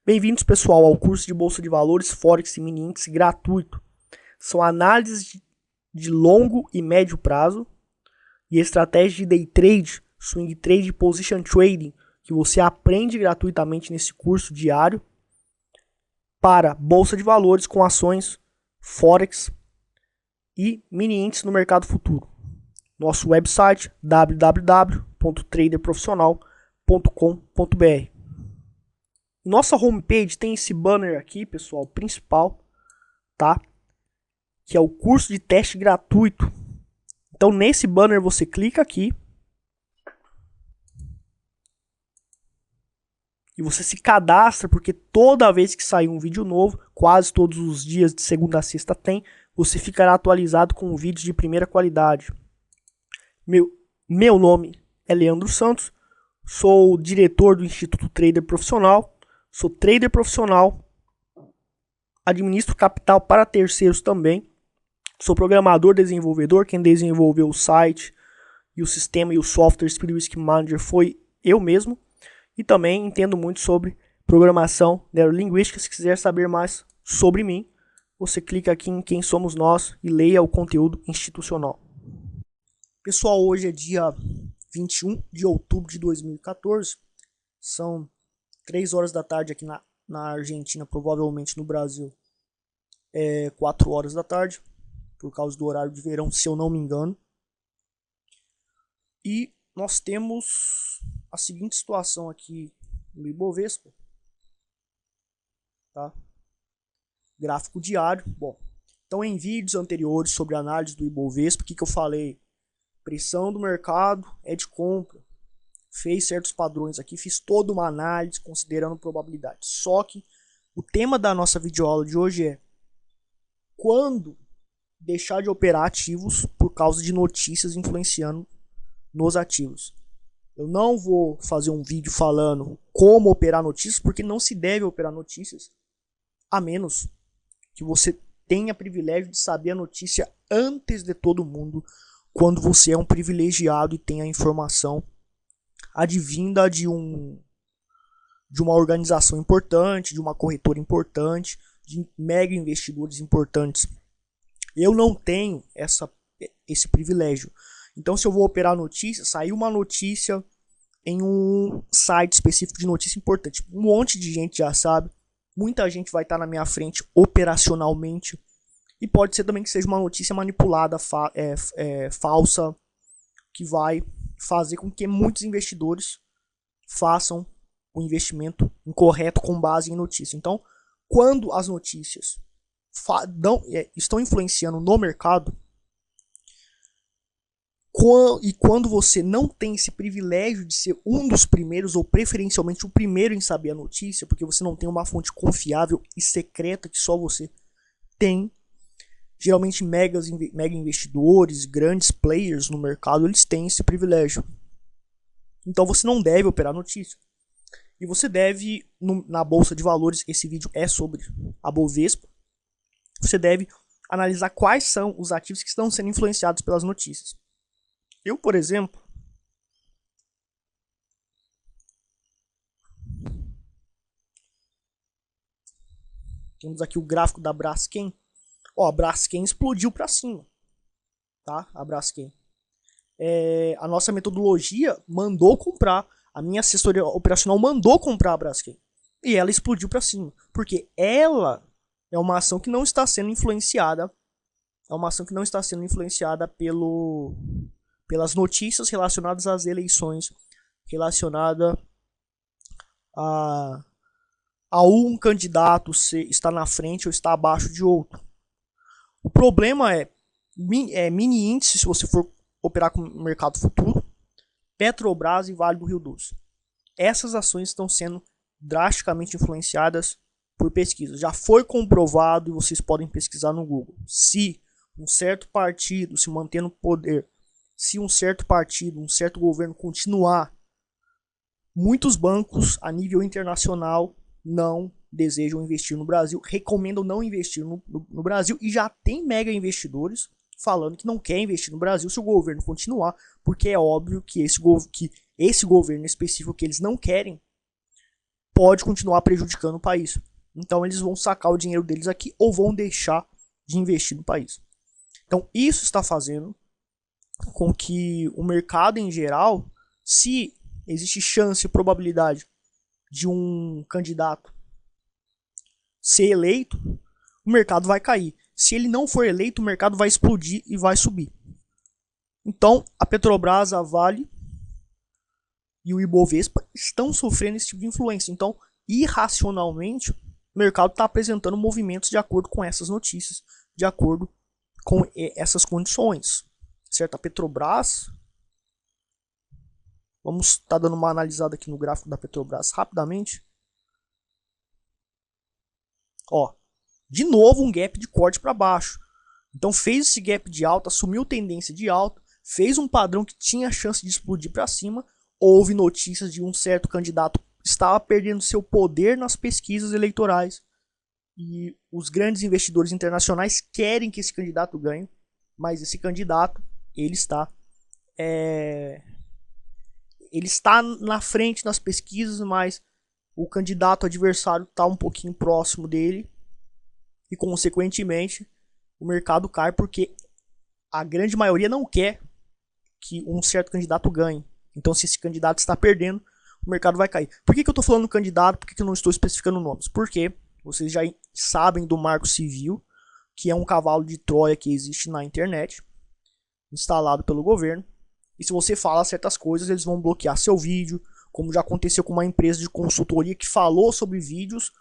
Bem-vindos, pessoal, ao curso de Bolsa de Valores, Forex e Mini Índice gratuito. São análises de longo e médio prazo e estratégias de day trade, swing trade e position trading que você aprende gratuitamente nesse curso diário para Bolsa de Valores com ações, Forex e Mini Índice no mercado futuro. Nosso website www.traderprofissional.com.br. Nossa homepage tem esse banner aqui, pessoal, principal, tá? Que é o curso de teste gratuito. Então, nesse banner você clica aqui e você se cadastra, porque toda vez que sair um vídeo novo, quase todos os dias de segunda a sexta tem, você ficará atualizado com vídeos de primeira qualidade. Meu nome é Leandro Santos, sou diretor do Instituto Trader Profissional. Sou trader profissional, administro capital para terceiros também. Sou programador, desenvolvedor. Quem desenvolveu o site e o sistema e o software Speed Risk Manager foi eu mesmo. E também entendo muito sobre programação neurolinguística. Se quiser saber mais sobre mim, você clica aqui em Quem Somos Nós e leia o conteúdo institucional. Pessoal, hoje é dia 21 de outubro de 2014. São 3 horas da tarde aqui na Argentina, provavelmente no Brasil é 4 horas da tarde, por causa do horário de verão, se eu não me engano. E nós temos a seguinte situação aqui no Ibovespa, tá? Gráfico diário. Bom, então em vídeos anteriores sobre a análise do Ibovespa, o que eu falei? Pressão do mercado é de compra. Fez certos padrões aqui, fiz toda uma análise considerando probabilidade. Só que o tema da nossa videoaula de hoje é quando deixar de operar ativos por causa de notícias influenciando nos ativos. Eu não vou fazer um vídeo falando como operar notícias, porque não se deve operar notícias, a menos que você tenha privilégio de saber a notícia antes de todo mundo, quando você é um privilegiado e tem a informação advinda de uma organização importante, de uma corretora importante, de mega investidores importantes. Eu não tenho esse privilégio. Então, se eu vou operar notícia, saiu uma notícia em um site específico de notícia importante. Um monte de gente já sabe. Muita gente vai estar na minha frente operacionalmente. E pode ser também que seja uma notícia manipulada, falsa, que vai fazer com que muitos investidores façam o investimento incorreto com base em notícia. Então, quando as notícias estão influenciando no mercado, e quando você não tem esse privilégio de ser um dos primeiros, ou preferencialmente o primeiro em saber a notícia, porque você não tem uma fonte confiável e secreta que só você tem, geralmente mega investidores, grandes players no mercado, eles têm esse privilégio. Então você não deve operar notícia. E você deve, na Bolsa de Valores, esse vídeo é sobre a Bovespa, você deve analisar quais são os ativos que estão sendo influenciados pelas notícias. Eu, por exemplo, temos aqui o gráfico da Braskem. Ó, a Braskem explodiu para cima, tá? A Braskem. A nossa metodologia mandou comprar, a minha assessoria operacional mandou comprar a Braskem. E ela explodiu para cima, porque ela é uma ação que não está sendo influenciada, pelas notícias relacionadas às eleições, relacionada a um candidato estar na frente ou estar abaixo de outro. O problema é mini índice, se você for operar com o mercado futuro, Petrobras e Vale do Rio Doce. Essas ações estão sendo drasticamente influenciadas por pesquisas. Já foi comprovado, e vocês podem pesquisar no Google, se um certo partido se manter no poder, se um certo partido, um certo governo continuar, muitos bancos a nível internacional não desejam investir no Brasil, recomendam não investir no Brasil, e já tem mega investidores falando que não quer investir no Brasil se o governo continuar, porque é óbvio que esse governo específico que eles não querem pode continuar prejudicando o país. Então eles vão sacar o dinheiro deles aqui ou vão deixar de investir no país. Então isso está fazendo com que o mercado em geral, se existe chance e probabilidade de um candidato ser eleito, o mercado vai cair. Se ele não for eleito, o mercado vai explodir e vai subir. Então, a Petrobras, a Vale e o Ibovespa estão sofrendo esse tipo de influência. Então, irracionalmente, o mercado está apresentando movimentos de acordo com essas notícias, de acordo com essas condições. Certo? A Petrobras, vamos estar dando uma analisada aqui no gráfico da Petrobras rapidamente. Ó, de novo um gap de corte para baixo. Então fez esse gap de alta, assumiu tendência de alta, fez um padrão que tinha chance de explodir para cima. Houve notícias de um certo candidato que estava perdendo seu poder nas pesquisas eleitorais. E os grandes investidores internacionais querem que esse candidato ganhe. Mas esse candidato, ele está na frente nas pesquisas, mas o candidato adversário está um pouquinho próximo dele. E consequentemente o mercado cai porque a grande maioria não quer que um certo candidato ganhe. Então, se esse candidato está perdendo, o mercado vai cair. Por que eu estou falando candidato? Por que eu não estou especificando nomes? Porque vocês já sabem do Marco Civil, que é um cavalo de Troia que existe na internet, instalado pelo governo. E se você fala certas coisas, eles vão bloquear seu vídeo, como já aconteceu com uma empresa de consultoria que falou sobre vídeos,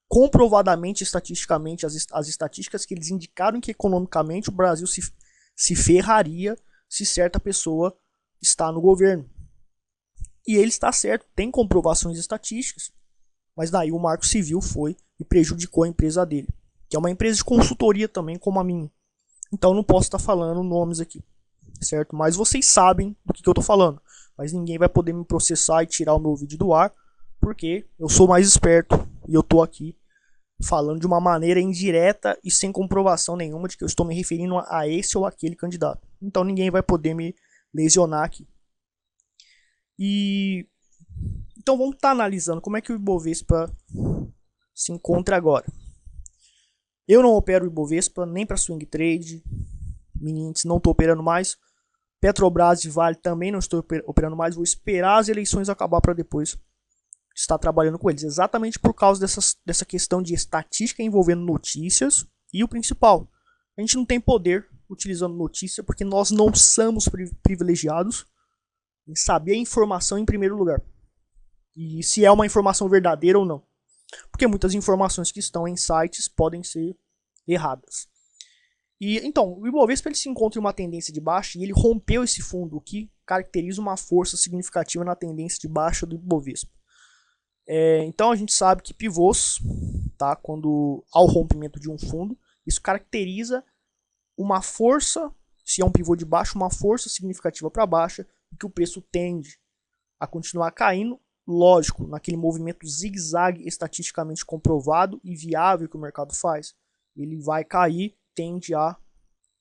comprovadamente, estatisticamente, as estatísticas que eles indicaram que economicamente o Brasil se ferraria se certa pessoa está no governo. E ele está certo, tem comprovações estatísticas, mas daí o Marco Civil foi e prejudicou a empresa dele, que é uma empresa de consultoria também, como a minha. Então não posso estar falando nomes aqui, certo? Mas vocês sabem do que eu estou falando, mas ninguém vai poder me processar e tirar o meu vídeo do ar, porque eu sou mais esperto e eu estou aqui falando de uma maneira indireta e sem comprovação nenhuma de que eu estou me referindo a esse ou aquele candidato. Então ninguém vai poder me lesionar aqui. E então vamos estar analisando como é que o Ibovespa se encontra agora. Eu não opero o Ibovespa nem para swing trade, mini índice não estou operando mais. Petrobras e Vale também não estou operando mais. Vou esperar as eleições acabar para depois estar trabalhando com eles. Exatamente por causa dessa questão de estatística envolvendo notícias. E o principal, a gente não tem poder utilizando notícia porque nós não somos privilegiados em saber a informação em primeiro lugar. E se é uma informação verdadeira ou não. Porque muitas informações que estão em sites podem ser erradas. E então, o Ibovespa ele se encontra em uma tendência de baixa e ele rompeu esse fundo, o que caracteriza uma força significativa na tendência de baixa do Ibovespa. Então a gente sabe que pivôs, tá, quando há o rompimento de um fundo, isso caracteriza uma força, se é um pivô de baixo, uma força significativa para baixa, e que o preço tende a continuar caindo, lógico, naquele movimento zigue-zague estatisticamente comprovado e viável que o mercado faz. Ele vai cair, tende a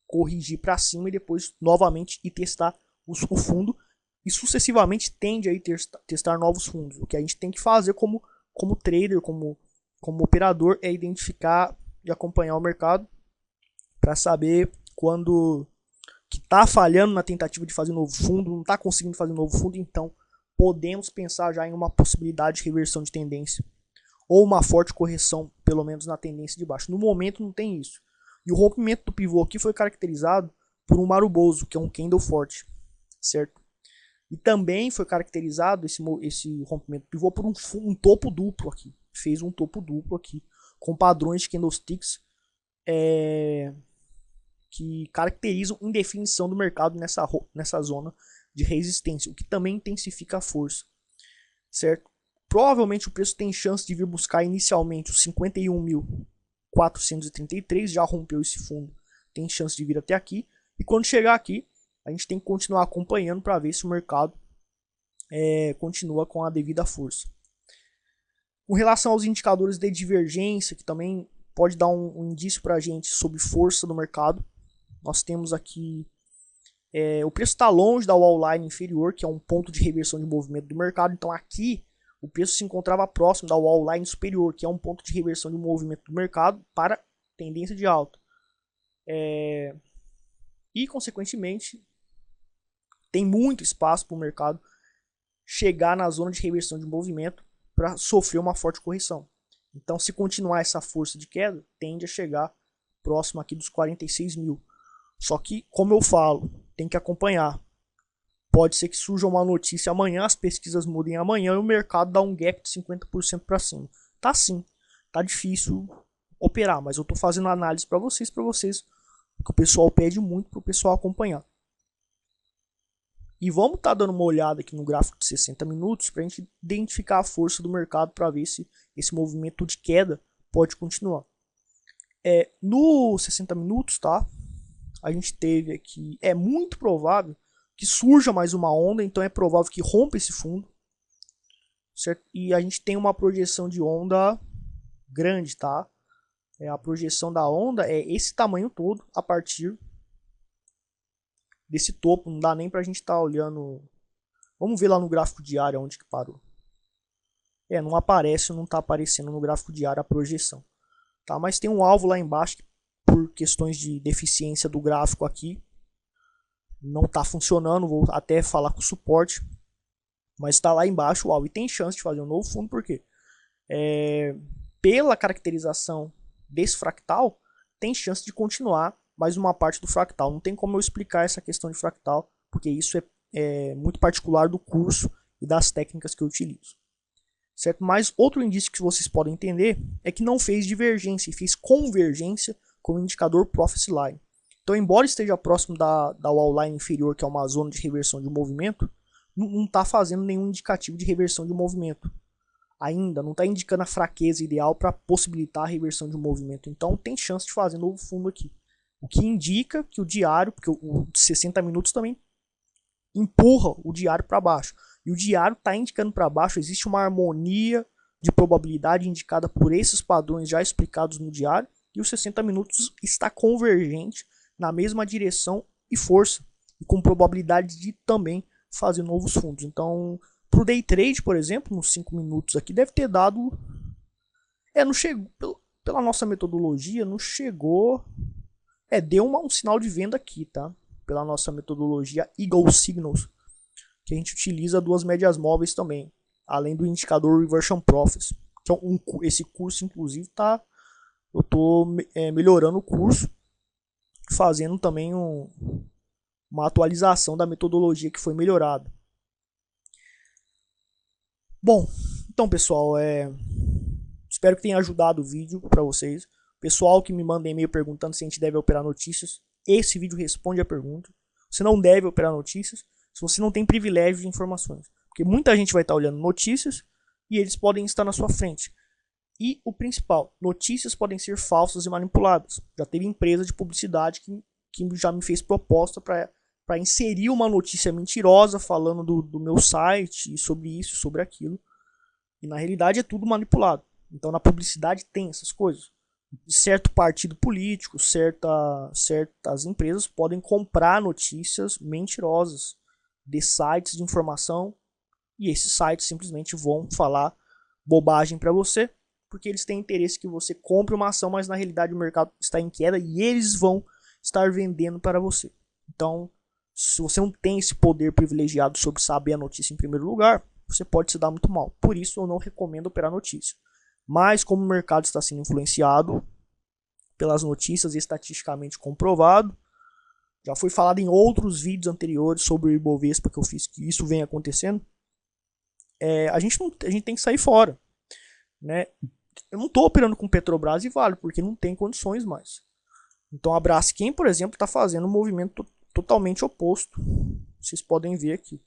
corrigir para cima e depois novamente ir testar o fundo e sucessivamente tende a ir testar novos fundos. O que a gente tem que fazer como trader, como operador, é identificar e acompanhar o mercado para saber quando que está falhando na tentativa de fazer um novo fundo, não está conseguindo fazer um novo fundo, então podemos pensar já em uma possibilidade de reversão de tendência ou uma forte correção, pelo menos na tendência de baixo. No momento não tem isso. E o rompimento do pivô aqui foi caracterizado por um maruboso, que é um candle forte, certo? E também foi caracterizado esse rompimento do pivô por um topo duplo aqui. Fez um topo duplo aqui, com padrões de candlesticks que caracterizam indefinição do mercado nessa zona de resistência, o que também intensifica a força, certo? Provavelmente o preço tem chance de vir buscar inicialmente os 51.433, já rompeu esse fundo, tem chance de vir até aqui, e quando chegar aqui, a gente tem que continuar acompanhando para ver se o mercado continua com a devida força. Com relação aos indicadores de divergência, que também pode dar um indício para a gente sobre força do mercado, nós temos aqui o preço está longe da wall line inferior, que é um ponto de reversão de movimento do mercado. Então aqui o preço se encontrava próximo da wall line superior, que é um ponto de reversão de movimento do mercado para tendência de alta. E, consequentemente, tem muito espaço para o mercado chegar na zona de reversão de movimento para sofrer uma forte correção. Então, se continuar essa força de queda, tende a chegar próximo aqui dos 46 mil. Só que, como eu falo, tem que acompanhar. Pode ser que surja uma notícia amanhã, as pesquisas mudem amanhã e o mercado dá um gap de 50% para cima. Tá sim, tá difícil operar, mas eu tô fazendo análise para vocês, que o pessoal pede muito para o pessoal acompanhar. E vamos estar dando uma olhada aqui no gráfico de 60 minutos para a gente identificar a força do mercado para ver se esse movimento de queda pode continuar. No 60 minutos, tá? A gente teve aqui, é muito provável que surja mais uma onda, então é provável que rompa esse fundo, certo? E a gente tem uma projeção de onda grande, tá? A projeção da onda é esse tamanho todo a partir desse topo. Não dá nem pra gente estar olhando. Vamos ver lá no gráfico diário onde que parou. Não aparece, não tá aparecendo no gráfico diário a projeção, tá? Mas tem um alvo lá embaixo que, por questões de deficiência do gráfico aqui, não tá funcionando. Vou até falar com o suporte, mas está lá embaixo o alvo e tem chance de fazer um novo fundo, porque pela caracterização desse fractal, tem chance de continuar mais uma parte do fractal. Não tem como eu explicar essa questão de fractal, porque isso é muito particular do curso e das técnicas que eu utilizo, certo? Mas outro indício que vocês podem entender é que não fez divergência, e fez convergência com o indicador Prophecy Line. Então, embora esteja próximo da wall line inferior, que é uma zona de reversão de movimento, não está fazendo nenhum indicativo de reversão de movimento. Ainda não está indicando a fraqueza ideal para possibilitar a reversão de movimento. Então, tem chance de fazer novo fundo aqui. O que indica que o diário, porque o de 60 minutos também empurra o diário para baixo. E o diário está indicando para baixo, existe uma harmonia de probabilidade indicada por esses padrões já explicados no diário. E os 60 minutos está convergente na mesma direção e força, e com probabilidade de também fazer novos fundos. Então, para o day trade, por exemplo, nos 5 minutos aqui, deve ter dado... não chegou, pela nossa metodologia, não chegou... deu um sinal de venda aqui, tá? Pela nossa metodologia Eagle Signals, que a gente utiliza duas médias móveis também, além do indicador Reversion Profits. Então, esse curso, inclusive, eu estou melhorando o curso, fazendo também uma atualização da metodologia que foi melhorada. Bom, então pessoal, espero que tenha ajudado o vídeo para vocês. Pessoal que me manda e-mail perguntando se a gente deve operar notícias, esse vídeo responde a pergunta. Você não deve operar notícias se você não tem privilégio de informações, porque muita gente vai estar olhando notícias e eles podem estar na sua frente. E o principal, notícias podem ser falsas e manipuladas. Já teve empresa de publicidade que já me fez proposta para inserir uma notícia mentirosa falando do meu site e sobre isso, sobre aquilo. E na realidade é tudo manipulado. Então na publicidade tem essas coisas. Certo partido político, certas empresas podem comprar notícias mentirosas de sites de informação. E esses sites simplesmente vão falar bobagem para você, porque eles têm interesse que você compre uma ação, mas na realidade o mercado está em queda e eles vão estar vendendo para você. Então, se você não tem esse poder privilegiado sobre saber a notícia em primeiro lugar, você pode se dar muito mal. Por isso eu não recomendo operar notícia. Mas como o mercado está sendo influenciado pelas notícias estatisticamente comprovado, já foi falado em outros vídeos anteriores sobre o Ibovespa que eu fiz, que isso vem acontecendo, a gente tem que sair fora, né? Eu não estou operando com Petrobras e Vale, porque não tem condições mais. Então a Braskem, por exemplo, está fazendo um movimento totalmente oposto. Vocês podem ver aqui.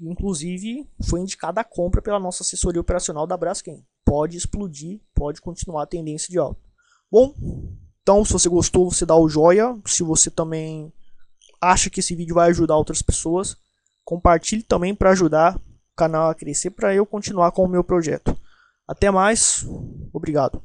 Inclusive, foi indicada a compra pela nossa assessoria operacional da Braskem. Pode explodir, pode continuar a tendência de alta. Bom, então se você gostou, você dá o joia. Se você também acha que esse vídeo vai ajudar outras pessoas, compartilhe também para ajudar o canal a crescer, para eu continuar com o meu projeto. Até mais, obrigado.